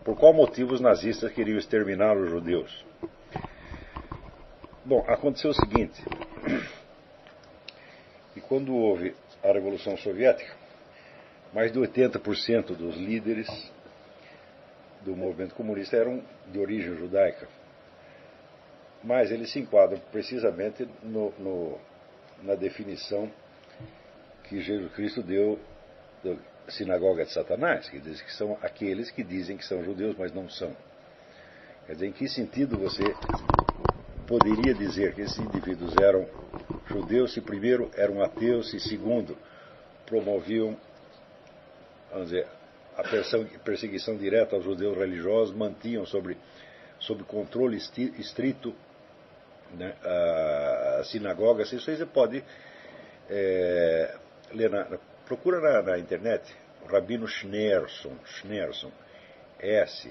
Por qual motivo os nazistas queriam exterminar os judeus? Bom, aconteceu o seguinte, que quando houve a Revolução Soviética, mais de 80% dos líderes do movimento comunista eram de origem judaica. Mas eles se enquadram precisamente na definição que Jesus Cristo deu da sinagoga de Satanás, que diz que são aqueles que dizem que são judeus, mas não são. Quer dizer, em que sentido você poderia dizer que esses indivíduos eram judeus se primeiro eram ateus e segundo promoviam, vamos dizer, a perseguição direta aos judeus religiosos, mantinham sob controle estrito, né, a sinagoga? Isso aí você pode ler procura na internet o Rabino Schneerson, S-C-H-N-E-E-R-S-O-N,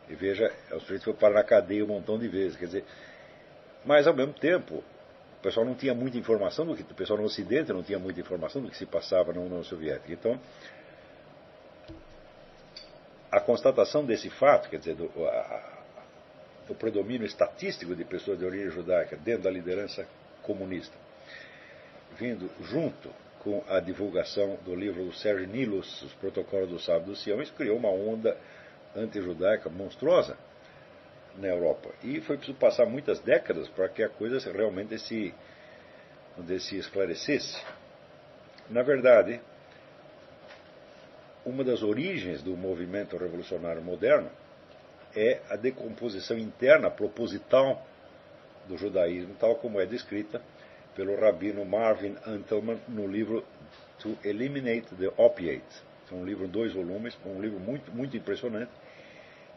e veja, o sujeito foi parar na cadeia um montão de vezes, quer dizer, mas ao mesmo tempo o pessoal não tinha muita informação o pessoal no Ocidente não tinha muita informação do que se passava na União Soviética. Então, a constatação desse fato, quer dizer, do predomínio estatístico de pessoas de origem judaica dentro da liderança comunista, vindo junto com a divulgação do livro do Serge Nilus, Os Protocolos do Sábado do Sião, isso criou uma onda anti-judaica monstruosa na Europa. E foi preciso passar muitas décadas para que a coisa realmente se esclarecesse. Na verdade, uma das origens do movimento revolucionário moderno é a decomposição interna proposital do judaísmo, tal como é descrita pelo rabino Marvin Antelman no livro To Eliminate the Opiates. É um livro em 2 volumes, um livro muito, muito impressionante,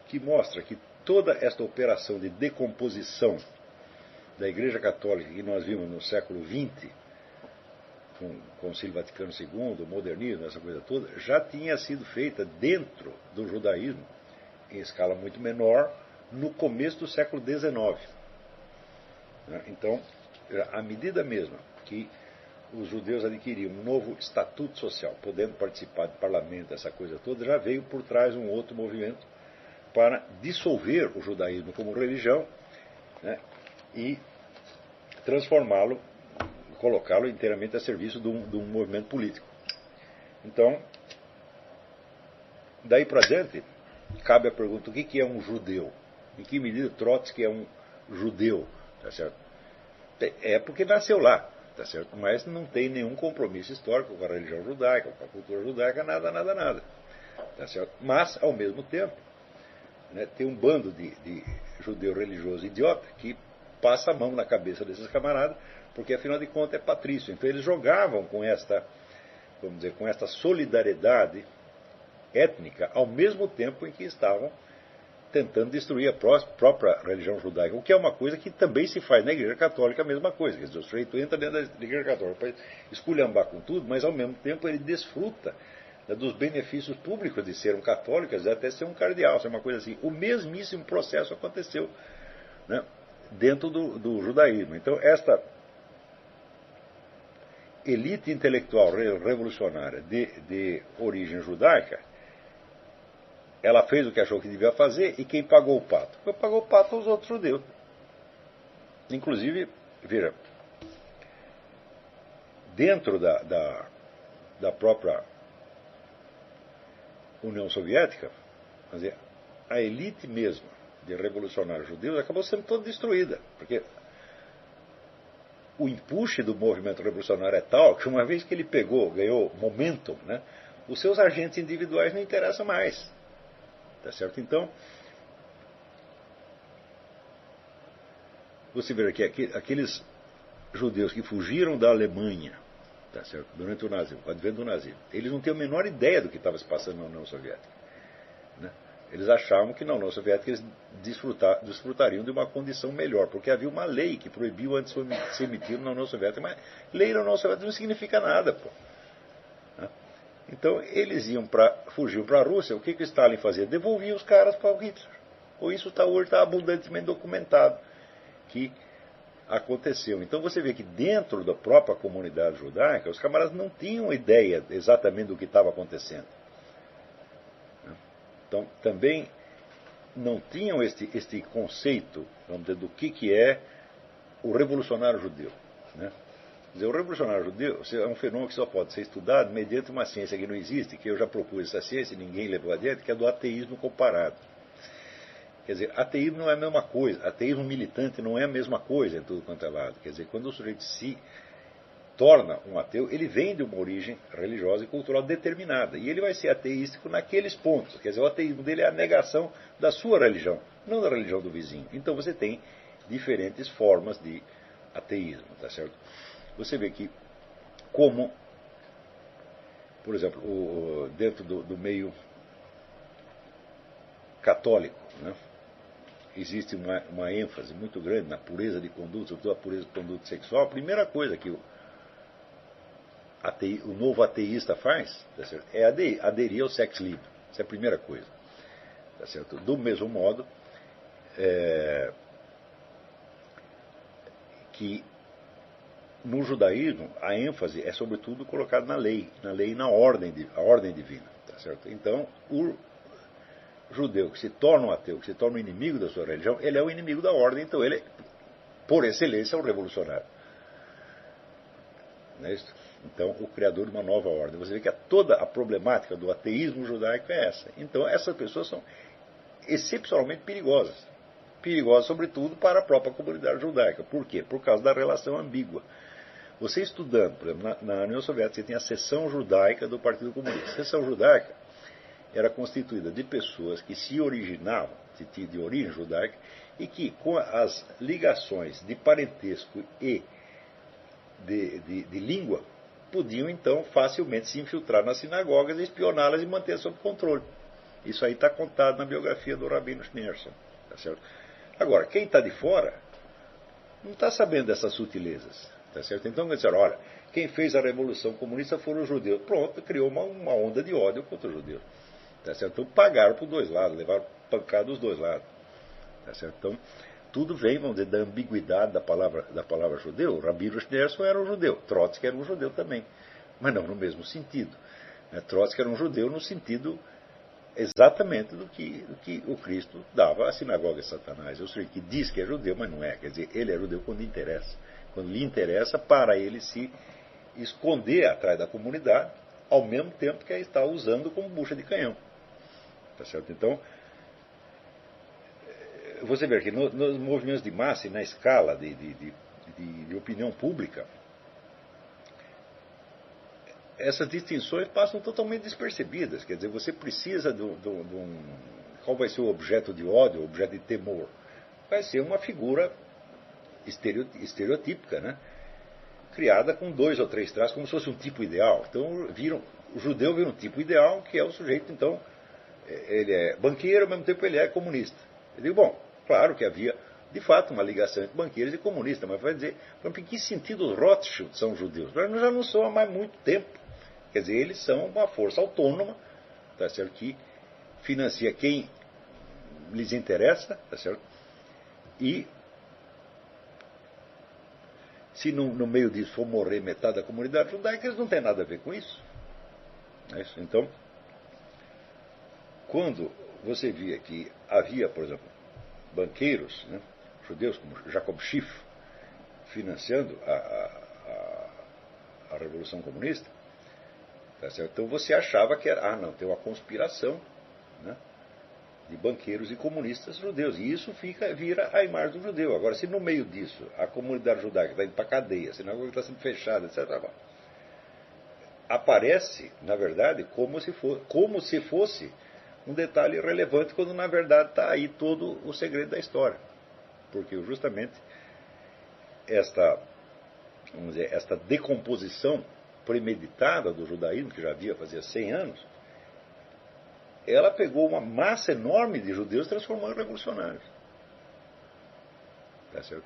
que mostra que toda esta operação de decomposição da Igreja Católica que nós vimos no século XX, com o Concílio Vaticano II, o modernismo, essa coisa toda, já tinha sido feita dentro do judaísmo, em escala muito menor, no começo do século XIX. Então, à medida mesma que os judeus adquiriam um novo estatuto social, podendo participar de parlamento, essa coisa toda, já veio por trás um outro movimento para dissolver o judaísmo como religião, né, e transformá-lo, colocá-lo inteiramente a serviço de um movimento político. Então, daí para diante, cabe a pergunta: o que é um judeu? Em que medida Trotsky é um judeu? Tá certo? É porque nasceu lá, tá certo? Mas não tem nenhum compromisso histórico com a religião judaica, com a cultura judaica, nada. Tá certo? Mas, ao mesmo tempo, né, tem um bando de judeu religioso idiota que passa a mão na cabeça desses camaradas, porque afinal de contas é patrício. Então eles jogavam com esta, vamos dizer, com esta solidariedade étnica, ao mesmo tempo em que estavam tentando destruir a própria religião judaica, o que é uma coisa que também se faz na Igreja Católica, a mesma coisa. Quer dizer, o sujeito entra dentro da Igreja Católica para esculhambar com tudo, mas ao mesmo tempo ele desfruta, né, dos benefícios públicos de ser um católico, até ser um cardeal, ser uma coisa assim. O mesmíssimo processo aconteceu, né, dentro do judaísmo. Então, esta elite intelectual revolucionária de origem judaica, ela fez o que achou que devia fazer, e quem pagou o pato? Quem pagou o pato os outros judeus. Inclusive, veja, dentro da própria União Soviética, quer dizer, a elite mesmo de revolucionários judeus acabou sendo toda destruída, porque o empuxe do movimento revolucionário é tal que, uma vez que ele ganhou momentum, né, os seus agentes individuais não interessam mais. Tá certo? Então, você vê aqui, aqueles judeus que fugiram da Alemanha, tá certo, durante o nazismo, o advento do nazismo, eles não têm a menor ideia do que estava se passando na União Soviética. Né? Eles achavam que na União Soviética eles desfrutariam de uma condição melhor, porque havia uma lei que proibiu o antissemitismo na União Soviética, mas lei na União Soviética não significa nada, pô. Então eles fugiam para a Rússia. O que o Stalin fazia? Devolvia os caras para o Hitler. Ou isso hoje está abundantemente documentado, que aconteceu. Então você vê que dentro da própria comunidade judaica, os camaradas não tinham ideia exatamente do que estava acontecendo. Então também não tinham este conceito, vamos dizer, do que é o revolucionário judeu. Né? Quer dizer, o revolucionário judeu é um fenômeno que só pode ser estudado mediante uma ciência que não existe, que eu já propus essa ciência e ninguém levou adiante, que é do ateísmo comparado. Quer dizer, ateísmo não é a mesma coisa, ateísmo militante não é a mesma coisa em tudo quanto é lado. Quer dizer, quando o sujeito se torna um ateu, ele vem de uma origem religiosa e cultural determinada. E ele vai ser ateístico naqueles pontos. Quer dizer, o ateísmo dele é a negação da sua religião, não da religião do vizinho. Então você tem diferentes formas de ateísmo, tá certo? Você vê que, como, por exemplo, dentro do meio católico, né, existe uma ênfase muito grande na pureza de conduta, sobretudo a pureza de conduta sexual. A primeira coisa que o novo ateísta faz, tá certo, é aderir ao sexo livre. Essa é a primeira coisa. Tá certo? Do mesmo modo que no judaísmo a ênfase é sobretudo colocada na lei e na ordem divina. Tá certo? Então, o judeu que se torna um ateu, que se torna um inimigo da sua religião, ele é o inimigo da ordem, então ele, por excelência, é um revolucionário. Não é isso? Então, o criador de uma nova ordem. Você vê que toda a problemática do ateísmo judaico é essa. Então, essas pessoas são excepcionalmente perigosas. Perigosas, sobretudo, para a própria comunidade judaica. Por quê? Por causa da relação ambígua. Você estudando, por exemplo, na União Soviética, você tem a seção judaica do Partido Comunista. A seção judaica era constituída de pessoas que se originavam, de origem judaica, e que, com as ligações de parentesco e de língua, podiam então facilmente se infiltrar nas sinagogas, espioná-las e manter sob controle. Isso aí está contado na biografia do Rabino Schneerson. Tá certo? Agora, quem está de fora não está sabendo dessas sutilezas. Tá certo? Então, disseram, olha, quem fez a Revolução Comunista foram os judeus. Pronto, criou uma onda de ódio contra os judeus. Tá certo? Então, pagaram por dois lados, levaram pancada dos dois lados. Tá certo? Então, tudo vem, vamos dizer, da ambiguidade da palavra judeu. O Rabino Schneerson era um judeu, Trotsky era um judeu também, mas não no mesmo sentido. Trotsky era um judeu no sentido exatamente do que o Cristo dava à sinagoga de Satanás. Eu sei que diz que é judeu, mas não é. Quer dizer, ele é judeu quando interessa. Quando lhe interessa, para ele se esconder atrás da comunidade, ao mesmo tempo que a está usando como bucha de canhão. Tá certo? Então, você vê que nos movimentos de massa e na escala de opinião pública, essas distinções passam totalmente despercebidas. Quer dizer, você precisa de um. Qual vai ser o objeto de ódio, o objeto de temor? Vai ser uma figura estereotípica, né? Criada com 2 ou 3 traços, como se fosse um tipo ideal. Então, o judeu vira um tipo ideal, que é o sujeito, então, ele é banqueiro, ao mesmo tempo ele é comunista. Eu digo, bom, claro que havia, de fato, uma ligação entre banqueiros e comunistas, mas vai dizer, em que sentido os Rothschild são judeus? Já não são há mais muito tempo. Quer dizer, eles são uma força autônoma, tá certo, que financia quem lhes interessa, tá certo? E se no meio disso for morrer metade da comunidade judaica, eles não têm nada a ver com isso. Não é isso? Então, quando você via que havia, por exemplo, banqueiros, né, judeus como Jacob Schiff, financiando a Revolução Comunista, tá certo? Então você achava que era, tem uma conspiração, né, de banqueiros e comunistas judeus. E isso vira a imagem do judeu. Agora, se no meio disso a comunidade judaica está indo para a cadeia, a sinagoga está sendo fechada, etc., aparece, na verdade, como se fosse um detalhe relevante, quando na verdade está aí todo o segredo da história. Porque justamente esta decomposição premeditada do judaísmo, que já havia fazia 100 anos, ela pegou uma massa enorme de judeus e transformou em revolucionários. Tá certo?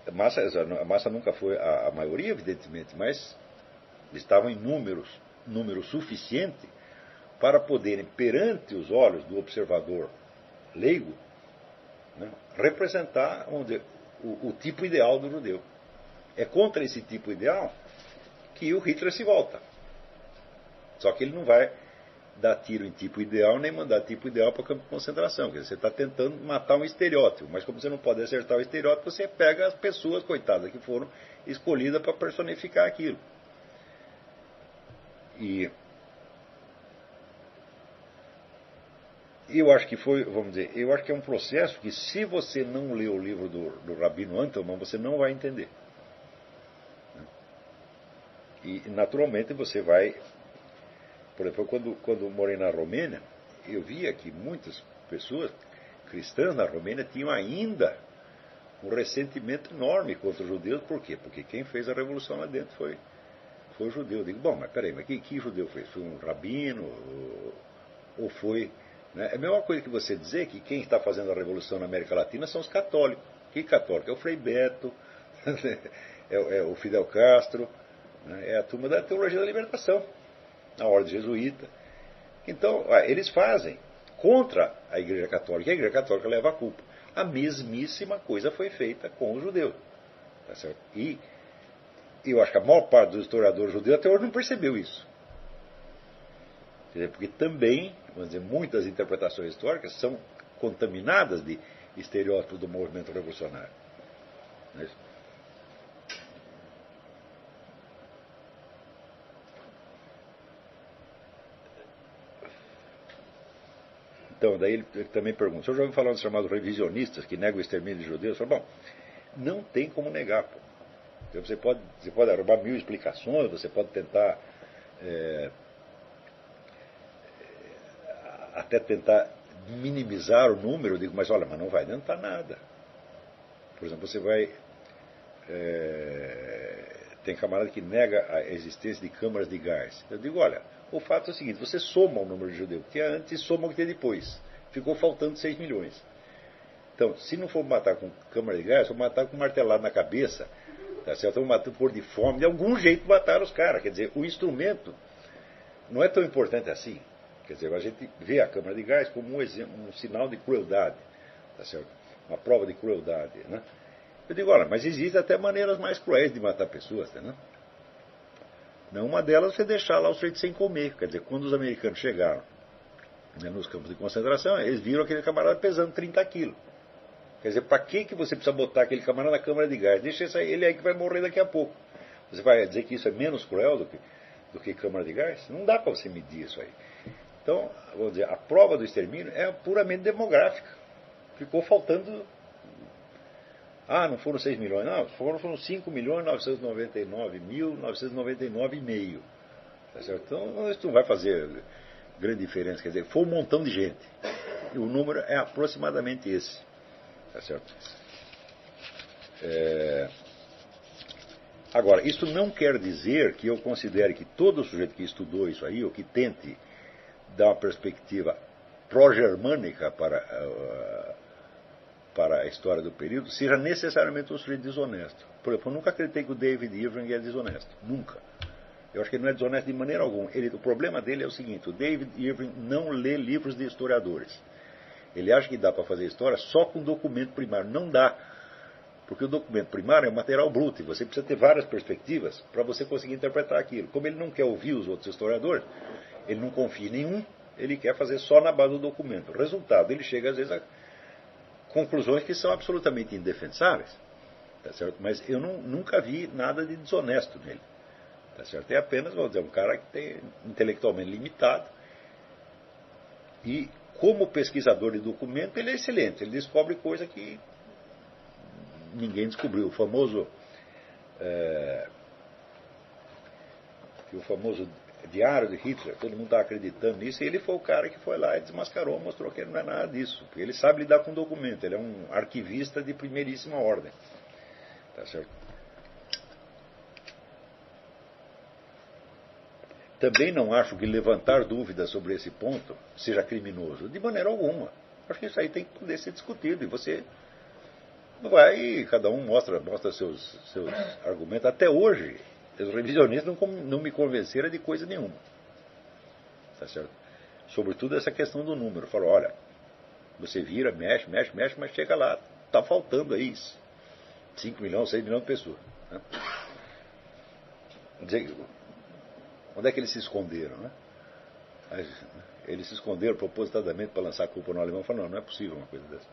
A massa nunca foi a maioria, evidentemente, mas estavam em número suficiente para poderem, perante os olhos do observador leigo, né, representar, vamos dizer, o tipo ideal do judeu. É contra esse tipo ideal que o Hitler se volta. Só que ele não vai dar tiro em tipo ideal, nem mandar tipo ideal para campo de concentração. Quer dizer, você está tentando matar um estereótipo, mas como você não pode acertar o estereótipo, você pega as pessoas, coitadas, que foram escolhidas para personificar aquilo. E eu acho que foi, vamos dizer, eu acho que é um processo que, se você não ler o livro do Rabino Antelman, você não vai entender. E, naturalmente, você vai... Por exemplo, quando morei na Romênia, eu via que muitas pessoas cristãs na Romênia tinham ainda um ressentimento enorme contra os judeus. Por quê? Porque quem fez a revolução lá dentro foi o judeu. Eu digo, bom, mas peraí, mas que judeu fez? Foi um rabino? Ou foi... Né? É a mesma coisa que você dizer que quem está fazendo a revolução na América Latina são os católicos. Que católico? É o Frei Beto, é o Fidel Castro, né? É a turma da teologia da libertação, a ordem jesuíta. Então, eles fazem contra a Igreja Católica, e a Igreja Católica leva a culpa. A mesmíssima coisa foi feita com os judeus. Tá certo? E eu acho que a maior parte dos historiadores judeus até hoje não percebeu isso. Porque também, vamos dizer, muitas interpretações históricas são contaminadas de estereótipos do movimento revolucionário. Não é isso? Então, daí ele também pergunta, o senhor já ouviu falar dos chamados revisionistas que negam o extermínio de judeus? Eu falo, bom, não tem como negar. Pô. Então, você pode arrumar 1000 explicações, você pode tentar até tentar minimizar o número. Eu digo, mas olha, mas não vai adiantar nada. Por exemplo, você vai... tem camarada que nega a existência de câmaras de gás. Eu digo, olha, o fato é o seguinte, você soma o número de judeus que tinha antes e soma o que tem depois. Ficou faltando 6 milhões. Então, se não for matar com câmara de gás, for matar com martelado na cabeça, tá certo? Vamos matar por de fome, de algum jeito mataram os caras. Quer dizer, o instrumento não é tão importante assim. Quer dizer, a gente vê a câmara de gás como um sinal de crueldade, tá certo? Uma prova de crueldade, né? Eu digo, olha, mas existem até maneiras mais cruéis de matar pessoas, né? Não, uma delas é você deixar lá o sujeito sem comer. Quer dizer, quando os americanos chegaram, né, nos campos de concentração, eles viram aquele camarada pesando 30 quilos. Quer dizer, para que você precisa botar aquele camarada na câmara de gás? Deixa ele aí que vai morrer daqui a pouco. Você vai dizer que isso é menos cruel do que câmara de gás? Não dá para você medir isso aí. Então, vamos dizer, a prova do extermínio é puramente demográfica. Ficou faltando... não foram 6 milhões, não, foram 5.999.999,5. Tá certo? Então, isso não vai fazer grande diferença. Quer dizer, foi um montão de gente. E o número é aproximadamente esse. Tá certo? Agora, isso não quer dizer que eu considere que todo sujeito que estudou isso aí, ou que tente dar uma perspectiva pró-germânica para a história do período, seja necessariamente um sujeito desonesto. Por exemplo, eu nunca acreditei que o David Irving é desonesto. Nunca. Eu acho que ele não é desonesto de maneira alguma. O problema dele é o seguinte, o David Irving não lê livros de historiadores. Ele acha que dá para fazer história só com documento primário. Não dá. Porque o documento primário é um material bruto. E você precisa ter várias perspectivas para você conseguir interpretar aquilo. Como ele não quer ouvir os outros historiadores, ele não confia em nenhum, ele quer fazer só na base do documento. O resultado, ele chega às vezes a conclusões que são absolutamente indefensáveis. Tá certo? Mas eu nunca vi nada de desonesto nele. Tá certo? É apenas, vamos dizer, um cara que tem intelectualmente limitado. E como pesquisador de documento, ele é excelente. Ele descobre coisa que ninguém descobriu. O famoso diário de Hitler, todo mundo está acreditando nisso, e ele foi o cara que foi lá e desmascarou, mostrou que ele não é nada disso. Porque ele sabe lidar com documento, ele é um arquivista de primeiríssima ordem. Tá certo? Também não acho que levantar dúvidas sobre esse ponto seja criminoso, de maneira alguma. Acho que isso aí tem que poder ser discutido, e você vai e cada um mostra seus argumentos. Até hoje, os revisionistas não me convenceram de coisa nenhuma. Tá certo? Sobretudo essa questão do número. Falou, olha, você vira, mexe, mas chega lá, está faltando aí isso. 5 milhões, 6 milhões de pessoas. Né? Onde é que eles se esconderam? Né? Eles se esconderam propositadamente para lançar a culpa no alemão. Falaram, não é possível uma coisa dessa.